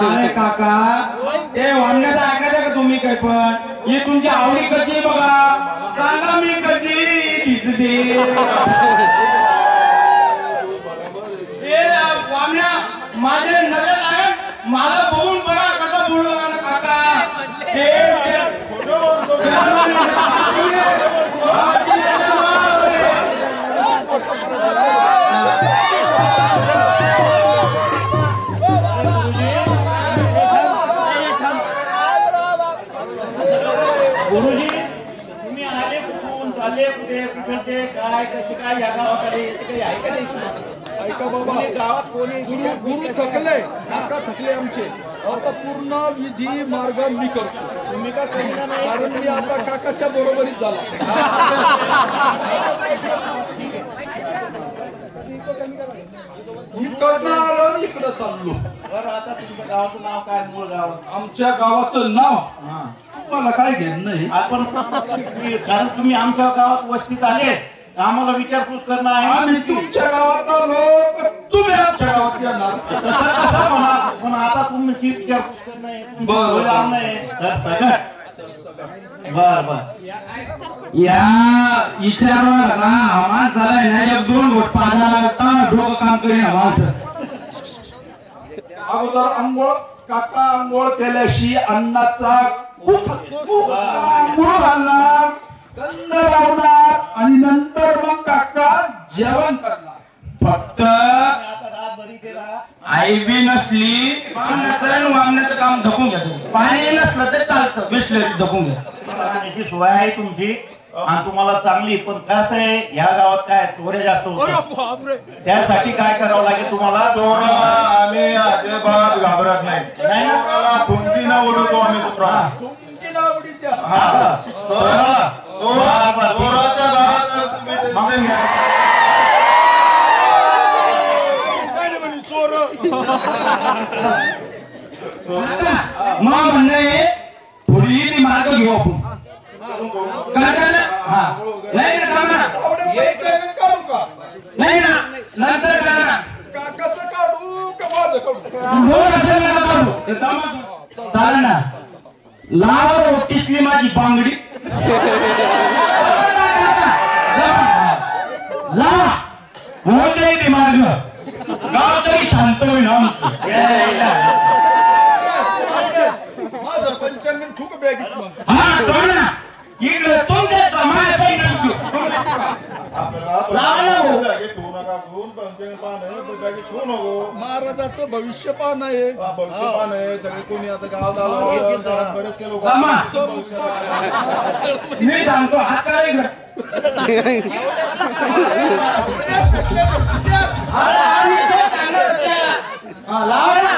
अरे काका ते वाढण्याचं ऐकायचं का तुम्ही काय पण ही तुमची आवडी कशी बघा सांगा मी कशी दिसते वामण्या माझे नजर आहे मला बघून बघा कसा बोललो काका गुरुजी तुम्ही आले कुठून चालले कुठे कुठचे काय कसे काय या गावाकडे याचे काही आहे का नाही? ऐका बाबा गावात कोणी गुरु थकले काका थकले आमचे आता पूर्ण विधी मार्ग मी करतो तुम्ही का करीना नाही कारण मी आता काकाच्या बरोबरीत झाला इकडनं आलो आणि इकडं चाललो बरं आता तुमच्या गावाचं नाव काय मूळ गाव आमच्या गावाचं नाव मला काय घेत नाही आपण कारण तुम्ही आमच्या गावात वस्तीत आले आम्हाला विचारपूस करणं आहे आम्ही तुमच्या गावात आलो तुम्ही आमच्या गावात येणार पण आता तुमची विचारपूस करणं आहे बर बर या विचारवर ना माणसाला नाही एक दोन गोट पाहायला लागता डोकं काम करीन माणसं अगोदर आंघोळ काका आंघोळ केल्याशी अन्नाचा गुळ घालणार गंध लावणार आणि नंतर मग काका जेवण करणार फक्त आता रातभरी ते राहा आई बी नसली वागण्याचं काम धकून घ्या पाणी नसलं तर चालतं बिसलेरी धकून घ्या राहण्याची सोय आहे तुमची आणि तुम्हाला चांगली पण कसं आहे ह्या गावात काय चोऱ्या जास्त होतात त्यासाठी काय करावं लागेल तुम्हाला आम्ही अजिबात घाबरत नाही तुमची ना ओढवतो आम्ही कुत्रा तुमची नावडी द्या चोराच्या मग म्हणणे थोडी ती मार्ग घेऊ आपण नाही काढू का नाही ना नंतर करा काकाचं काढू का माझं काढू चालेल ना लाव तिसली माझी बांगडी ला होत नाही ते मार्ग गाव तरी शांत होईल माझं पंचांगण खूप बॅगीत मग हा तो ना इकडे तुमच्या महाराजाचं भविष्य पाहण आहे भविष्य पाहण आहे सगळे कोणी आता गावात आलो बरेचसे लोक मी सांगतो हात काय लावा ना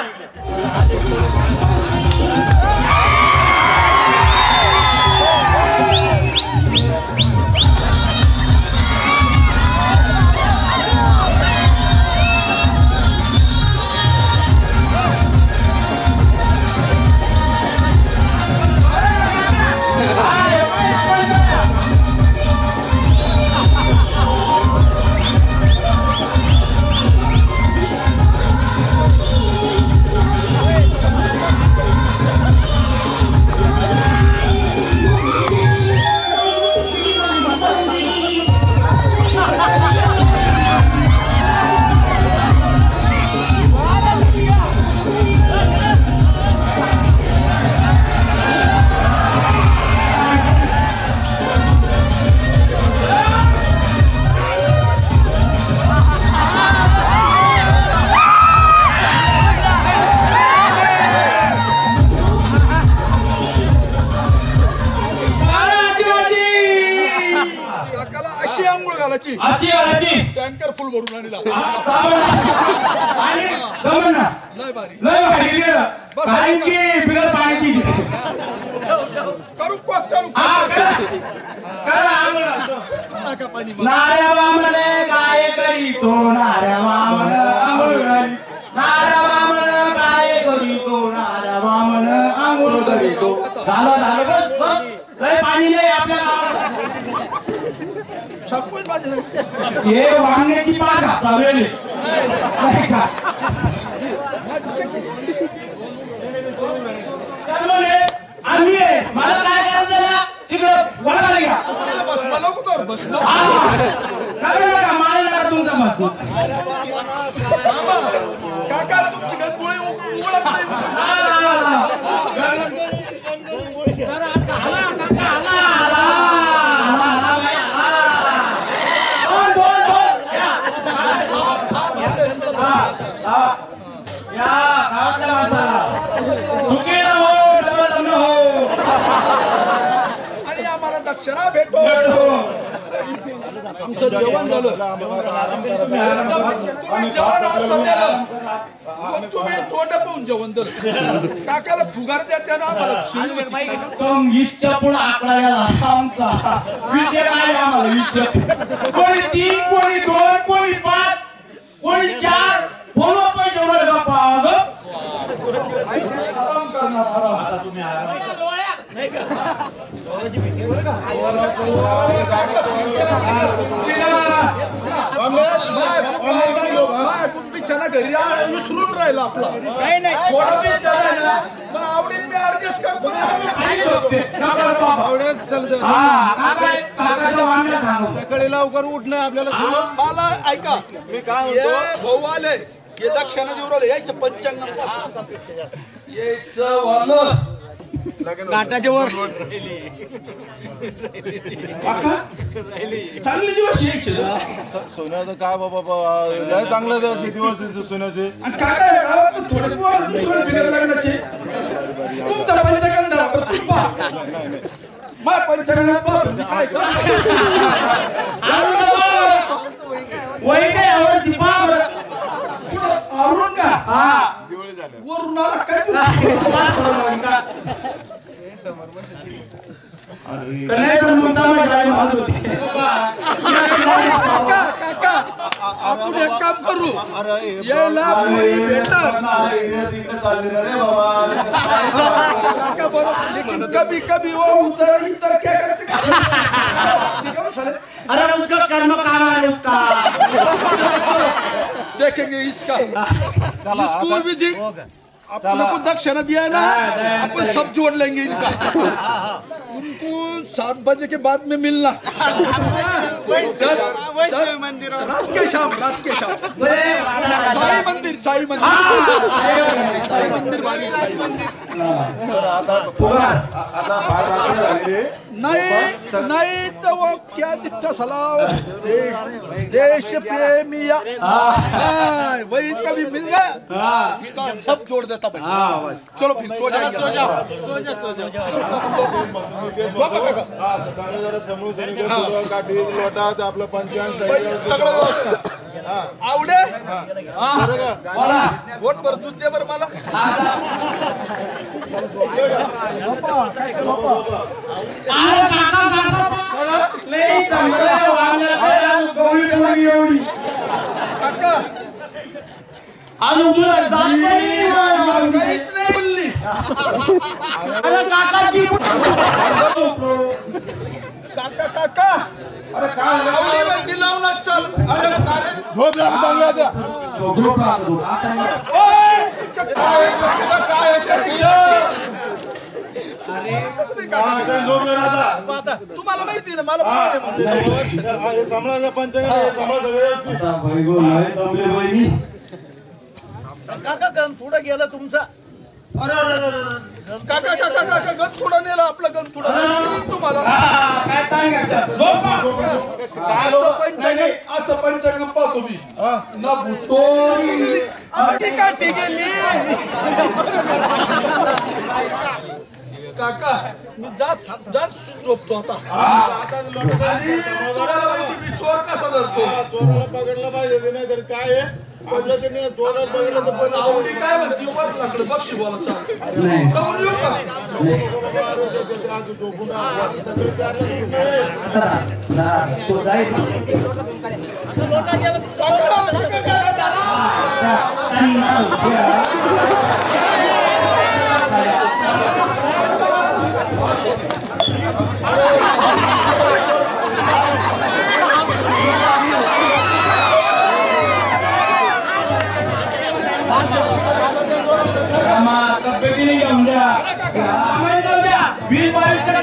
टँकर फुल भरून आणला लय भारी कारण की बिगर पाण्याची करू क्वाक चालू हा करा नाऱ्या वामने काय करीतो नाऱ्या वामन आंघोळ घाली नाऱ्या वामन काय करीतो नाऱ्या वामन आंघोळ करीतो झालं बस लय पाणी नाही आपल्या गावात संपून माझे हे वामण्याची पाच घासावेली नाही का आम्ही मला काय करायचं ना तिकडं मला घ्या बसलो कुठं बसलो मला तुमचा मत काका तुमची गणगोळी उघडत नाही या गावातल्या माणसाला चुकीला हो डबल लग्न हो आणि आम्हाला दक्षिणा भेटो आमचं जेवण झालं तुम्ही जेवण असं दिलं मग तुम्ही तोंड पाहून जेवण दिलं काकाला फुगार द्या त्यानं आम्हाला शिळी होती इच्छा पुढे आकडा याला आमचा विषय काय आम्हाला विषय कोणी 3 कोणी 2 कोणी 5 कोणी 4 बोलो पैसे उडले का पाग आराम करणार आराम आता तुम्ही बिछाना घरी विसरून राहिला आपला नाही नाही थोडा बी जरा ना मग आवडीन मी ऍडजस्ट करतो सकाळी लवकर उठणं आपल्याला मला ऐका मी काय ये म्हणतो भाऊ आले हे दक्षिणा देऊ राहिले यायचं पंचांग यायचं वालं गाठाच्या वर काका चांगले दिवस यायचे ना सोन्याचं काय बाबा लय चांगलं दिवस सोन्याचे आणि काका या गावात तर थोडे पोर दुसरं बिगर लग्नाचे तुमचा पंचगंध धरा बरं तुम्ही पहा माझ्या पंचगंधात पहा तुम्ही काय वय काय आवडती पाग अरुण का हा वरून आला काय तू नाही तर मग गाडी मारत होती काका काका आपण एक काम करू यायला पोरी भेटणार चालले ना रे बाबा काका बरोबर लेकिन कभी कभी वो उधर इधर क्या करते करो साले अरे उसका कर्म काना है उसका चलो देखेंगे इसका इसको भी दी अपन को दक्षिणा दिया है ना अपन सब जोड़ लेंगे इनका उनको 7 बजे के बाद में मिलना 10 रात के शाम साई मंदिर साई मंदिर बारी साई मंदिर आता फार रात्र झालेली नहीं तो वो क्या दिखता सलाव देश प्रेमिया वही कभी मिल गया उसका सब जोड़ देता भाई चलो फिर सो जाओ चांगलं जरा समोर काठी लोटा आपलं पंचांग सगळं आवडे बरं का वोट बर दूध दे बरं मला अरे काका लई चांगलं वांगला एवढी काका अजून तुला जात काहीच नाही बोलली अरे काकाची काका काका अरे काय झालं? आवडी वरती लावून चाल अरे काय झोप लागत चांगला त्या काय तुम्हाला माहिती ना मला समाजा पंचायत समाज सगळे असतील काका गण पुढे गेलं तुमचा काका काका काका गण थोडा नेला आपला गण थोडा तुम्हाला असं पंचांग पाहा तुम्ही ना भूतो काठी गेली काका मी जात झोपतो आता आणि तुम्हाला माहिती मी चोर कसा धरतो चोराला पकडलं पाहिजे नाही तर काय आहे पडलं ते नाही चोराला पकडलं तर पण आवडी काय म्हणती वर लागलं बक्षी बोला चाल जाऊन येऊ का तो जाईल तब्येतीने घेऊन द्या जाऊन द्या 20 बावीसच्या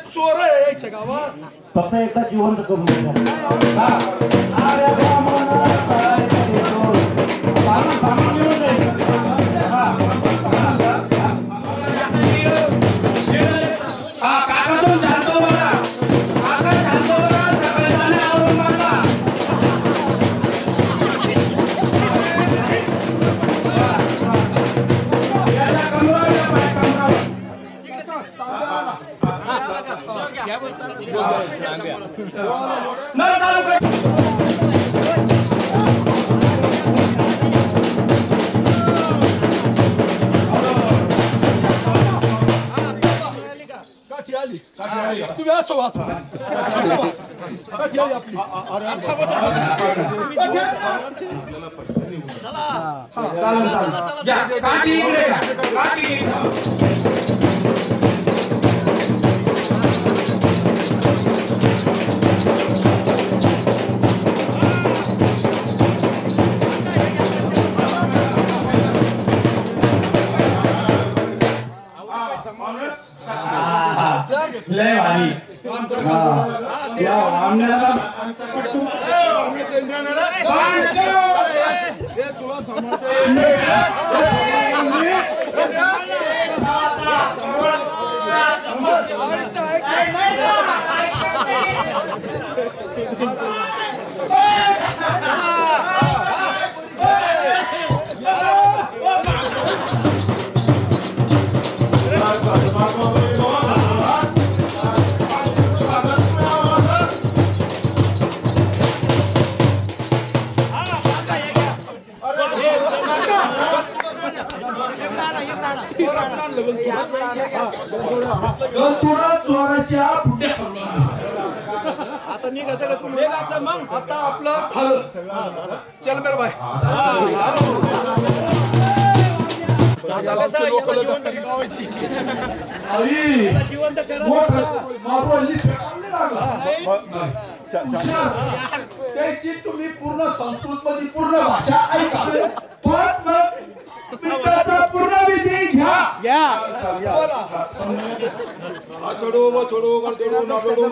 चोर यायच्या गावात फक्त एकदा जिवंत करून द्या तुम्ही असं वाचा काठी आली आपली चालेल लय भारी या आमण्याला तुला समजते चोराच्या आता निघायचं का तुम्ही मग आता आपलं झालं चल मेरे भाई जिवंत करा त्याची तुम्ही पूर्ण संस्कृत मध्ये पूर्ण भाषा ऐका 5 मिनिटाचा पूर्ण विधी घ्या बोला छोडो छोडो छोडो ना छोडो